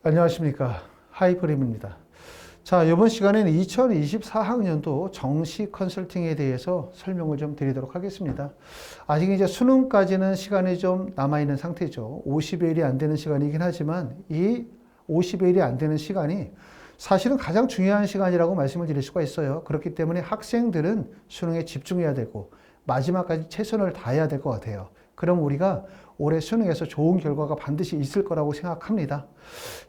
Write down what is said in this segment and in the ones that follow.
안녕하십니까. 하이프림입니다. 자, 이번 시간에는 2024학년도 정시 컨설팅에 대해서 설명을 좀 드리도록 하겠습니다. 아직 이제 수능까지는 시간이 좀 남아있는 상태죠. 50일이 안 되는 시간이긴 하지만 이 50일이 안 되는 시간이 사실은 가장 중요한 시간이라고 말씀을 드릴 수가 있어요. 그렇기 때문에 학생들은 수능에 집중해야 되고 마지막까지 최선을 다해야 될 것 같아요. 그럼 우리가 올해 수능에서 좋은 결과가 반드시 있을 거라고 생각합니다.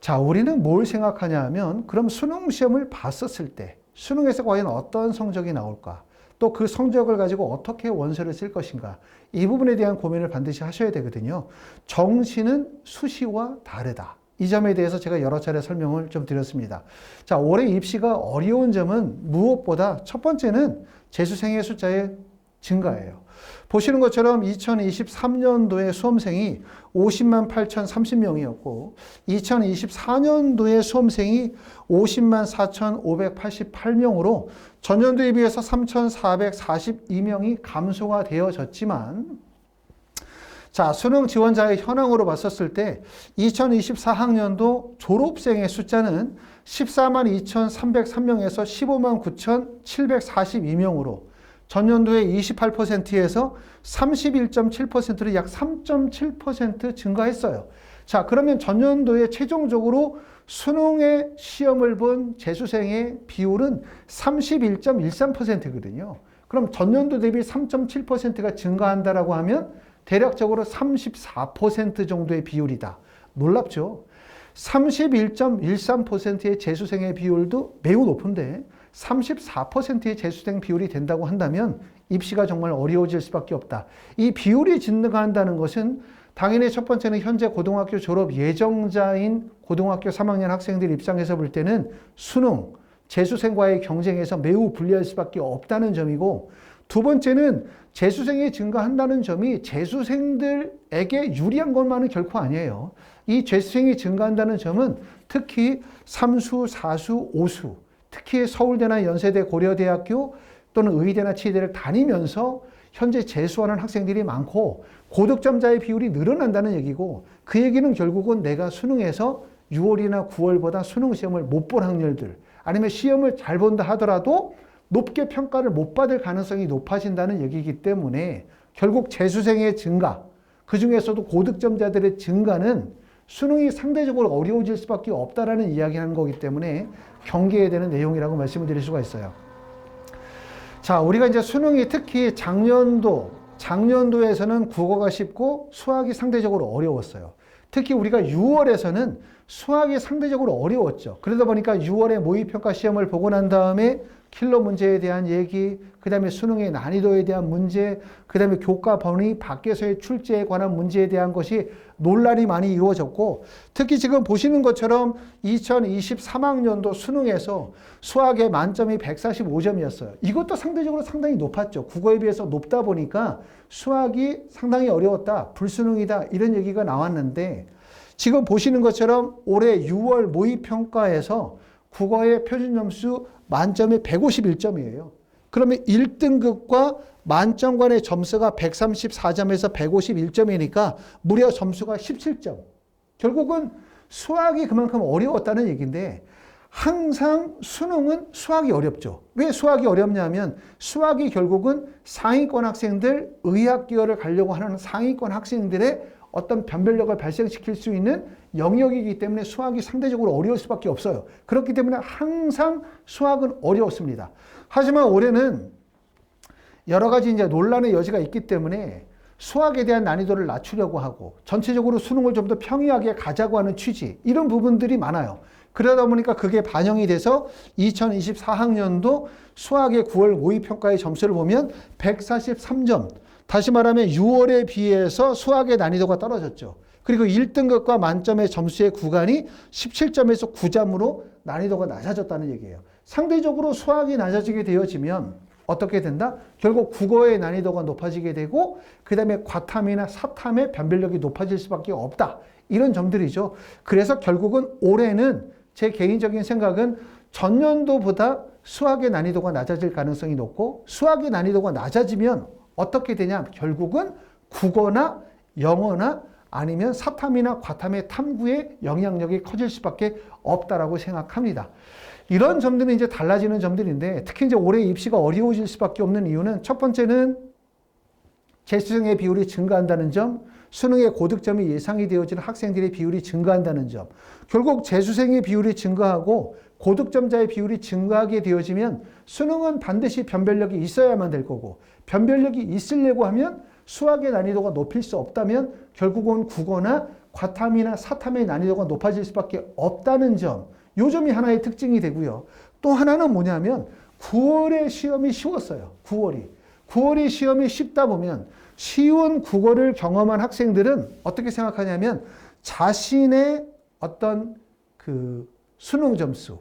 자, 우리는 뭘 생각하냐 하면, 그럼 수능 시험을 봤었을 때, 수능에서 과연 어떤 성적이 나올까? 또 그 성적을 가지고 어떻게 원서를 쓸 것인가? 이 부분에 대한 고민을 반드시 하셔야 되거든요. 정시는 수시와 다르다. 이 점에 대해서 제가 여러 차례 설명을 좀 드렸습니다. 자, 올해 입시가 어려운 점은 무엇보다 첫 번째는 재수생의 숫자의 증가예요. 보시는 것처럼 2023년도에 수험생이 50만 8,030명이었고 2024년도에 수험생이 50만 4,588명으로 전년도에 비해서 3,442명이 감소가 되어졌지만, 자, 수능 지원자의 현황으로 봤었을 때 2024학년도 졸업생의 숫자는 14만 2,303명에서 15만 9,742명으로 전년도의 28%에서 31.7%로 약 3.7% 증가했어요. 자, 그러면 전년도에 최종적으로 수능의 시험을 본 재수생의 비율은 31.13%거든요. 그럼 전년도 대비 3.7%가 증가한다라고 하면 대략적으로 34% 정도의 비율이다. 놀랍죠? 31.13%의 재수생의 비율도 매우 높은데 34%의 재수생 비율이 된다고 한다면 입시가 정말 어려워질 수밖에 없다. 이 비율이 증가한다는 것은 당연히 첫 번째는 현재 고등학교 졸업 예정자인 고등학교 3학년 학생들 입장에서 볼 때는 수능, 재수생과의 경쟁에서 매우 불리할 수밖에 없다는 점이고, 두 번째는 재수생이 증가한다는 점이 재수생들에게 유리한 것만은 결코 아니에요. 이 재수생이 증가한다는 점은 특히 3수, 4수, 5수, 특히 서울대나 연세대, 고려대학교 또는 의대나 치대를 다니면서 현재 재수하는 학생들이 많고 고득점자의 비율이 늘어난다는 얘기고, 그 얘기는 결국은 내가 수능에서 6월이나 9월보다 수능 시험을 못 볼 확률들, 아니면 시험을 잘 본다 하더라도 높게 평가를 못 받을 가능성이 높아진다는 얘기이기 때문에 결국 재수생의 증가, 그 중에서도 고득점자들의 증가는 수능이 상대적으로 어려워질 수밖에 없다라는 이야기를 하는 거기 때문에 경계해야 되는 내용이라고 말씀을 드릴 수가 있어요. 자, 우리가 이제 수능이 특히 작년도에서는 국어가 쉽고 수학이 상대적으로 어려웠어요. 특히 우리가 6월에서는 수학이 상대적으로 어려웠죠. 그러다 보니까 6월에 모의평가 시험을 보고 난 다음에 킬러 문제에 대한 얘기, 그 다음에 수능의 난이도에 대한 문제, 그 다음에 교과 범위 밖에서의 출제에 관한 문제에 대한 것이 논란이 많이 이루어졌고, 특히 지금 보시는 것처럼 2023학년도 수능에서 수학의 만점이 145점이었어요. 이것도 상대적으로 상당히 높았죠. 국어에 비해서 높다 보니까 수학이 상당히 어려웠다, 불수능이다, 이런 얘기가 나왔는데, 지금 보시는 것처럼 올해 6월 모의평가에서 국어의 표준점수 만점에 151점이에요. 그러면 1등급과 만점 간의 점수가 134점에서 151점이니까 무려 점수가 17점. 결국은 수학이 그만큼 어려웠다는 얘기인데, 항상 수능은 수학이 어렵죠. 왜 수학이 어렵냐면 수학이 결국은 상위권 학생들, 의학기여를 가려고 하는 상위권 학생들의 어떤 변별력을 발생시킬 수 있는 영역이기 때문에 수학이 상대적으로 어려울 수밖에 없어요. 그렇기 때문에 항상 수학은 어려웠습니다. 하지만 올해는 여러 가지 이제 논란의 여지가 있기 때문에 수학에 대한 난이도를 낮추려고 하고 전체적으로 수능을 좀 더 평이하게 가자고 하는 취지, 이런 부분들이 많아요. 그러다 보니까 그게 반영이 돼서 2024학년도 수학의 9월 모의평가의 점수를 보면 143점. 다시 말하면 6월에 비해서 수학의 난이도가 떨어졌죠. 그리고 1등급과 만점의 점수의 구간이 17점에서 9점으로 난이도가 낮아졌다는 얘기예요. 상대적으로 수학이 낮아지게 되어지면 어떻게 된다? 결국 국어의 난이도가 높아지게 되고, 그 다음에 과탐이나 사탐의 변별력이 높아질 수밖에 없다. 이런 점들이죠. 그래서 결국은 올해는 제 개인적인 생각은 전년도보다 수학의 난이도가 낮아질 가능성이 높고, 수학의 난이도가 낮아지면 어떻게 되냐? 결국은 국어나 영어나 아니면 사탐이나 과탐의 탐구의 영향력이 커질 수밖에 없다라고 생각합니다. 이런 점들은 이제 달라지는 점들인데 특히 이제 올해 입시가 어려워질 수밖에 없는 이유는 첫 번째는 재수생의 비율이 증가한다는 점, 수능의 고득점이 예상이 되어지는 학생들의 비율이 증가한다는 점. 결국 재수생의 비율이 증가하고 고득점자의 비율이 증가하게 되어지면 수능은 반드시 변별력이 있어야만 될 거고, 변별력이 있으려고 하면 수학의 난이도가 높일 수 없다면 결국은 국어나 과탐이나 사탐의 난이도가 높아질 수밖에 없다는 점, 요 점이 하나의 특징이 되고요. 또 하나는 뭐냐면 9월에 시험이 쉬웠어요. 9월이 시험이 쉽다 보면 쉬운 국어를 경험한 학생들은 어떻게 생각하냐면 자신의 어떤 그 수능 점수,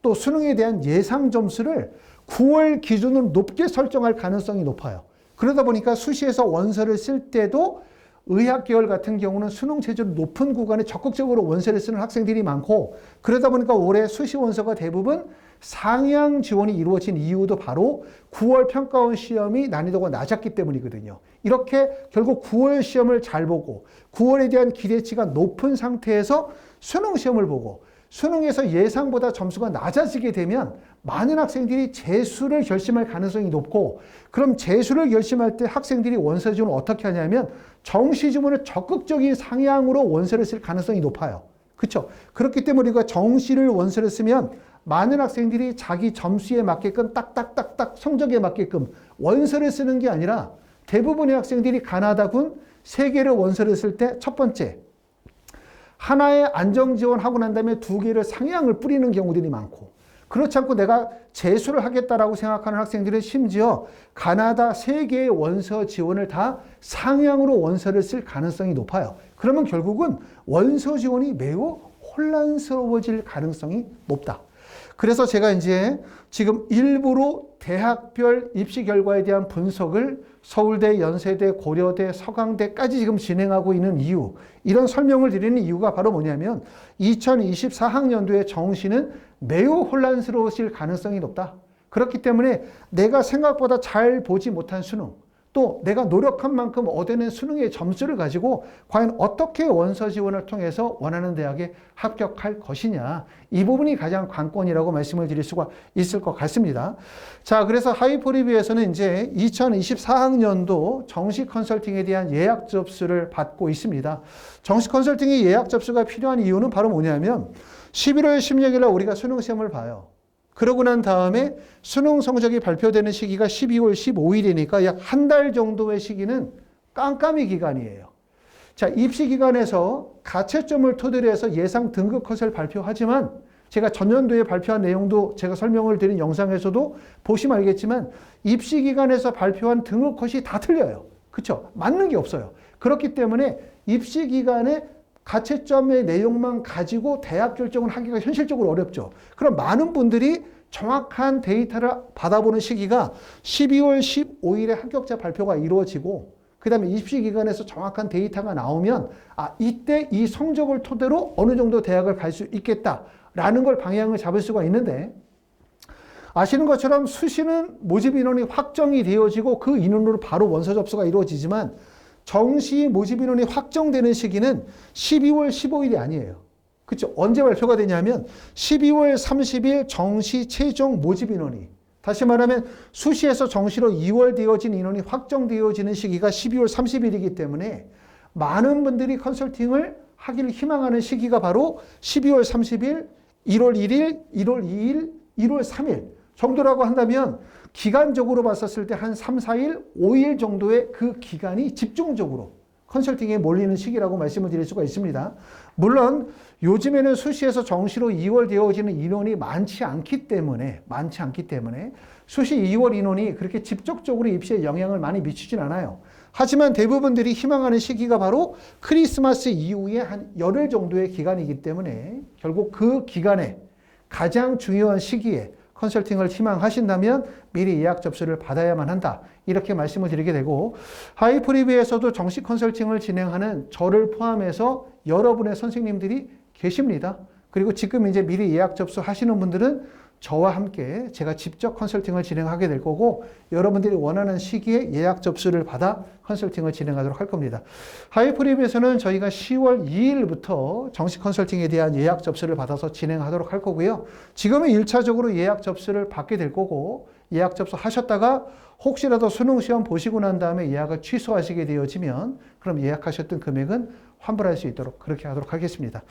또 수능에 대한 예상 점수를 9월 기준으로 높게 설정할 가능성이 높아요. 그러다 보니까 수시에서 원서를 쓸 때도 의학계열 같은 경우는 수능 체질 높은 구간에 적극적으로 원서를 쓰는 학생들이 많고, 그러다 보니까 올해 수시 원서가 대부분 상향 지원이 이루어진 이유도 바로 9월 평가원 시험이 난이도가 낮았기 때문이거든요. 이렇게 결국 9월 시험을 잘 보고 9월에 대한 기대치가 높은 상태에서 수능 시험을 보고 수능에서 예상보다 점수가 낮아지게 되면 많은 학생들이 재수를 결심할 가능성이 높고, 그럼 재수를 결심할 때 학생들이 원서 지원을 어떻게 하냐면 정시 지원을 적극적인 상향으로 원서를 쓸 가능성이 높아요. 그렇죠? 그렇기 때문에 우리가 정시를 원서를 쓰면 많은 학생들이 자기 점수에 맞게끔 딱딱딱딱 성적에 맞게끔 원서를 쓰는 게 아니라 대부분의 학생들이 가나다군 3개를 원서를 쓸 때 첫 번째, 하나에 안정 지원하고 난 다음에 2개를 상향을 뿌리는 경우들이 많고, 그렇지 않고 내가 재수를 하겠다라고 생각하는 학생들은 심지어 가나다 3개의 원서 지원을 다 상향으로 원서를 쓸 가능성이 높아요. 그러면 결국은 원서 지원이 매우 혼란스러워질 가능성이 높다. 그래서 제가 이제 지금 일부러 대학별 입시 결과에 대한 분석을 서울대, 연세대, 고려대, 서강대까지 지금 진행하고 있는 이유, 이런 설명을 드리는 이유가 바로 뭐냐면 2024학년도의 정시는 매우 혼란스러워질 가능성이 높다. 그렇기 때문에 내가 생각보다 잘 보지 못한 수능, 또 내가 노력한 만큼 얻어낸 수능의 점수를 가지고 과연 어떻게 원서 지원을 통해서 원하는 대학에 합격할 것이냐, 이 부분이 가장 관건이라고 말씀을 드릴 수가 있을 것 같습니다. 자, 그래서 하이포리뷰에서는 이제 2024학년도 정시 컨설팅에 대한 예약 접수를 받고 있습니다. 정시 컨설팅의 예약 접수가 필요한 이유는 바로 뭐냐면 11월 16일 날 우리가 수능 시험을 봐요. 그러고 난 다음에 수능 성적이 발표되는 시기가 12월 15일이니까 약 한 달 정도의 시기는 깜깜이 기간이에요. 자, 입시 기간에서 가채점을 토대로 해서 예상 등급 컷을 발표하지만 제가 전년도에 발표한 내용도 제가 설명을 드린 영상에서도 보시면 알겠지만 입시 기간에서 발표한 등급 컷이 다 틀려요. 그렇죠? 맞는 게 없어요. 그렇기 때문에 입시 기간에 가채점의 내용만 가지고 대학 결정을 하기가 현실적으로 어렵죠. 그럼 많은 분들이 정확한 데이터를 받아보는 시기가 12월 15일에 합격자 발표가 이루어지고, 그 다음에 입시 기간에서 정확한 데이터가 나오면 이때 이 성적을 토대로 어느 정도 대학을 갈 수 있겠다라는 걸 방향을 잡을 수가 있는데, 아시는 것처럼 수시는 모집 인원이 확정이 되어지고 그 인원으로 바로 원서 접수가 이루어지지만 정시 모집 인원이 확정되는 시기는 12월 15일이 아니에요. 그렇죠? 언제 발표가 되냐면 12월 30일 정시 최종 모집 인원이, 다시 말하면 수시에서 정시로 2월 되어진 인원이 확정되어지는 시기가 12월 30일이기 때문에 많은 분들이 컨설팅을 하기를 희망하는 시기가 바로 12월 30일, 1월 1일, 1월 2일, 1월 3일 정도라고 한다면 기간적으로 봤었을 때 한 3, 4일, 5일 정도의 그 기간이 집중적으로 컨설팅에 몰리는 시기라고 말씀을 드릴 수가 있습니다. 물론 요즘에는 수시에서 정시로 2월 되어지는 인원이 많지 않기 때문에 수시 2월 인원이 그렇게 직접적으로 입시에 영향을 많이 미치진 않아요. 하지만 대부분들이 희망하는 시기가 바로 크리스마스 이후에 한 열흘 정도의 기간이기 때문에 결국 그 기간에 가장 중요한 시기에 컨설팅을 희망하신다면 미리 예약 접수를 받아야만 한다. 이렇게 말씀을 드리게 되고, 하이프리뷰에서도 정시 컨설팅을 진행하는 저를 포함해서 여러분의 선생님들이 계십니다. 그리고 지금 이제 미리 예약 접수하시는 분들은 저와 함께 제가 직접 컨설팅을 진행하게 될 거고 여러분들이 원하는 시기에 예약 접수를 받아 컨설팅을 진행하도록 할 겁니다. 하이프립에서는 저희가 10월 2일부터 정식 컨설팅에 대한 예약 접수를 받아서 진행하도록 할 거고요. 지금은 1차적으로 예약 접수를 받게 될 거고 예약 접수하셨다가 혹시라도 수능 시험 보시고 난 다음에 예약을 취소하시게 되어지면 그럼 예약하셨던 금액은 환불할 수 있도록 그렇게 하도록 하겠습니다.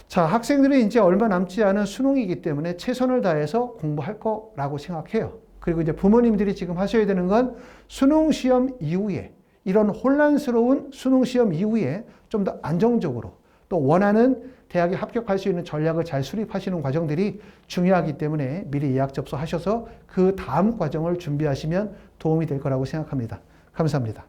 자, 학생들이 이제 얼마 남지 않은 수능이기 때문에 최선을 다해서 공부할 거라고 생각해요. 그리고 이제 부모님들이 지금 하셔야 되는 건 수능 시험 이후에 이런 혼란스러운 수능 시험 이후에 좀 더 안정적으로 또 원하는 대학에 합격할 수 있는 전략을 잘 수립하시는 과정들이 중요하기 때문에 미리 예약 접수하셔서 그 다음 과정을 준비하시면 도움이 될 거라고 생각합니다. 감사합니다.